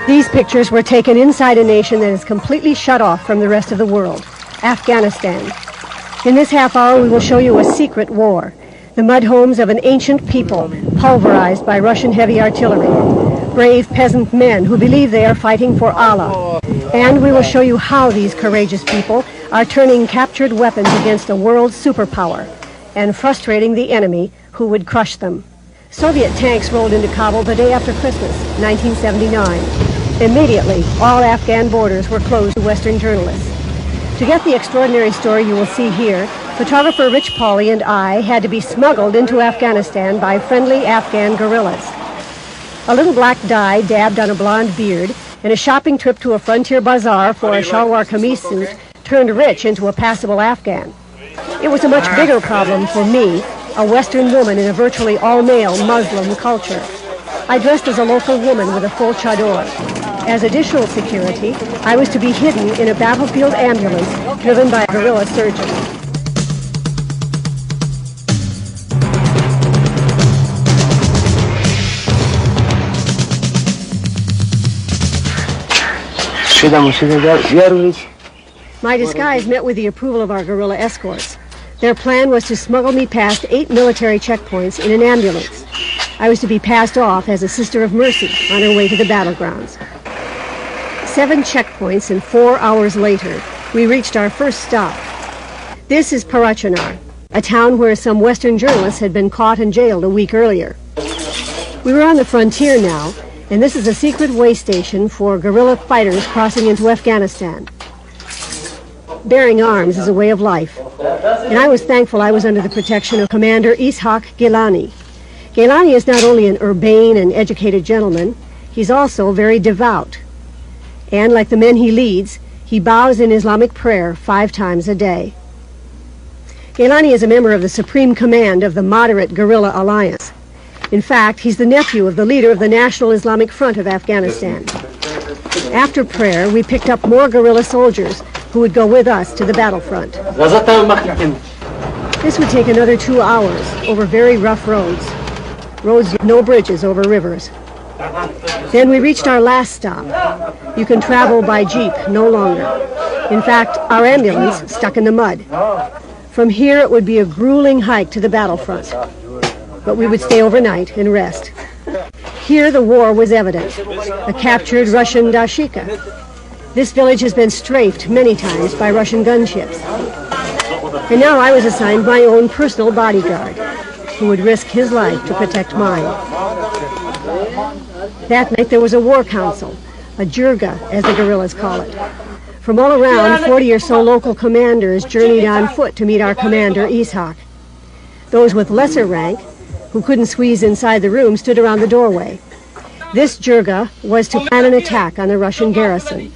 These pictures were taken inside a nation that is completely shut off from the rest of the world, Afghanistan. In this half hour, we will show you a secret war, the mud homes of an ancient people pulverized by Russian heavy artillery, brave peasant men who believe they are fighting for Allah. And we will show you how these courageous people are turning captured weapons against a world superpower and frustrating the enemy who would crush them. Soviet tanks rolled into Kabul the day after Christmas, 1979. Immediately, all Afghan borders were closed to Western journalists. To get the extraordinary story you will see here, photographer Rich Pauley and I had to be smuggled into Afghanistan by friendly Afghan guerrillas. A little black dye dabbed on a blonde beard and a shopping trip to a frontier bazaar for a shalwar kameez suit turned Rich into a passable Afghan. It was a much bigger problem for me, a Western woman in a virtually all-male Muslim culture. I dressed as a local woman with a full chador. As additional security, I was to be hidden in a battlefield ambulance driven by a guerrilla surgeon. My disguise met with the approval of our guerrilla escorts. Their plan was to smuggle me past 8 military checkpoints in an ambulance. I was to be passed off as a Sister of Mercy on her way to the battlegrounds. 7 checkpoints and 4 hours later, we reached our first stop. This is Parachinar, a town where some Western journalists had been caught and jailed a week earlier. We were on the frontier now, and this is a secret way station for guerrilla fighters crossing into Afghanistan. Bearing arms is a way of life, and I was thankful I was under the protection of Commander Ishaq Gilani. Gilani is not only an urbane and educated gentleman, he's also very devout. And like the men he leads, he bows in Islamic prayer 5 times a day. Gilani is a member of the Supreme Command of the Moderate Guerrilla Alliance. In fact, he's the nephew of the leader of the National Islamic Front of Afghanistan. After prayer, we picked up more guerrilla soldiers who would go with us to the battlefront. This would take another 2 hours over very rough roads with no bridges over rivers. Then we reached our last stop. You can travel by jeep no longer. In fact, our ambulance stuck in the mud. From here, it would be a grueling hike to the battlefront. But we would stay overnight and rest. Here, the war was evident. A captured Russian dashika. This village has been strafed many times by Russian gunships. And now I was assigned my own personal bodyguard, who would risk his life to protect mine. That night there was a war council, a jirga, as the guerrillas call it. From all around, 40 or so local commanders journeyed on foot to meet our commander, Ishaq. Those with lesser rank, who couldn't squeeze inside the room, stood around the doorway. This jirga was to plan an attack on the Russian garrison.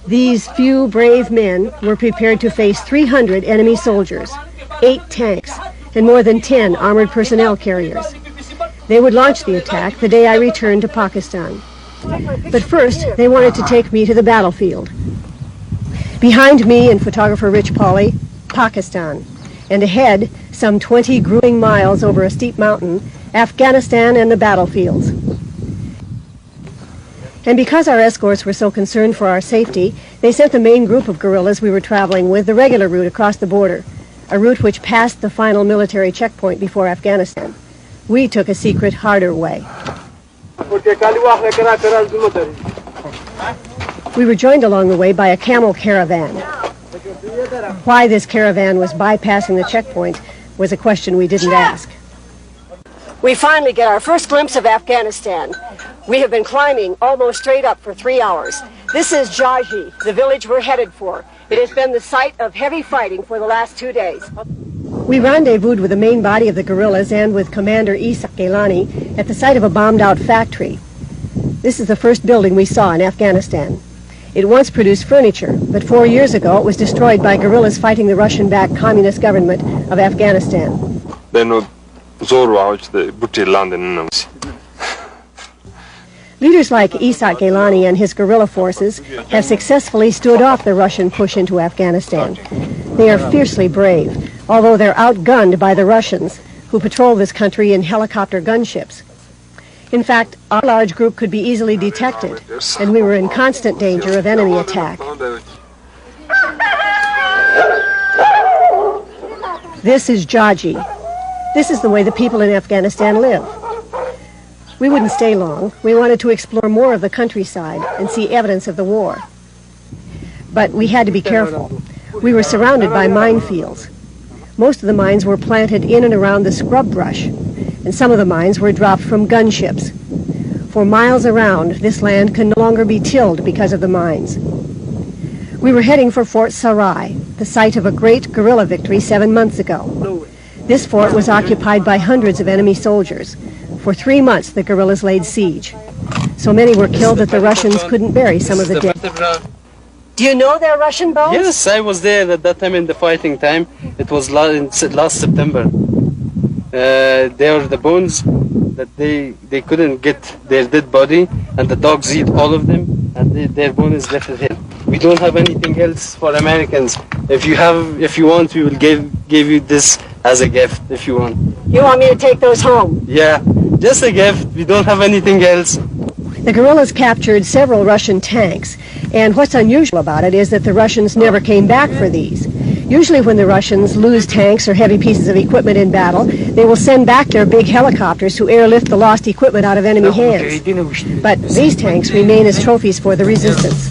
These few brave men were prepared to face 300 enemy soldiers, 8 tanks, and more than 10 armored personnel carriers. They would launch the attack the day I returned to Pakistan. But first, they wanted to take me to the battlefield. Behind me and photographer Rich Pauley, Pakistan, and ahead, some 20 grueling miles over a steep mountain, Afghanistan and the battlefields. And because our escorts were so concerned for our safety, they sent the main group of guerrillas we were traveling with the regular route across the border, a route which passed the final military checkpoint before Afghanistan. We took a secret, harder way. We were joined along the way by a camel caravan. Why this caravan was bypassing the checkpoint was a question we didn't ask. We finally get our first glimpse of Afghanistan. We have been climbing almost straight up for 3 hours. This is Jaji, the village we're headed for. It has been the site of heavy fighting for the last 2 days. We rendezvoused with the main body of the guerrillas and with Commander Ishaq Gilani at the site of a bombed-out factory. This is the first building we saw in Afghanistan. It once produced furniture, but 4 years ago it was destroyed by guerrillas fighting the Russian-backed communist government of Afghanistan. Leaders like Ishaq Gilani and his guerrilla forces have successfully stood off the Russian push into Afghanistan. They are fiercely brave, although they're outgunned by the Russians, who patrol this country in helicopter gunships. In fact, our large group could be easily detected, and we were in constant danger of enemy attack. This is Jaji. This is the way the people in Afghanistan live. We wouldn't stay long. We wanted to explore more of the countryside and see evidence of the war. But we had to be careful. We were surrounded by minefields. Most of the mines were planted in and around the scrub brush, and some of the mines were dropped from gunships. For miles around, this land can no longer be tilled because of the mines. We were heading for Fort Sarai, the site of a great guerrilla victory 7 months ago. This fort was occupied by hundreds of enemy soldiers. For 3 months, the guerrillas laid siege. So many were killed that the Russians couldn't bury some of the dead. Do you know they're Russian bones? Yes, I was there at that time in the fighting time. It was last September. They are the bones that they couldn't get their dead body, and the dogs eat all of them, and their bone is left here. We don't have anything else for Americans. If you want, we will give you this as a gift if you want. You want me to take those home? Yeah, just a gift. We don't have anything else. The guerrillas captured several Russian tanks, and what's unusual about it is that the Russians never came back for these. Usually when the Russians lose tanks or heavy pieces of equipment in battle, they will send back their big helicopters to airlift the lost equipment out of enemy hands. But these tanks remain as trophies for the resistance.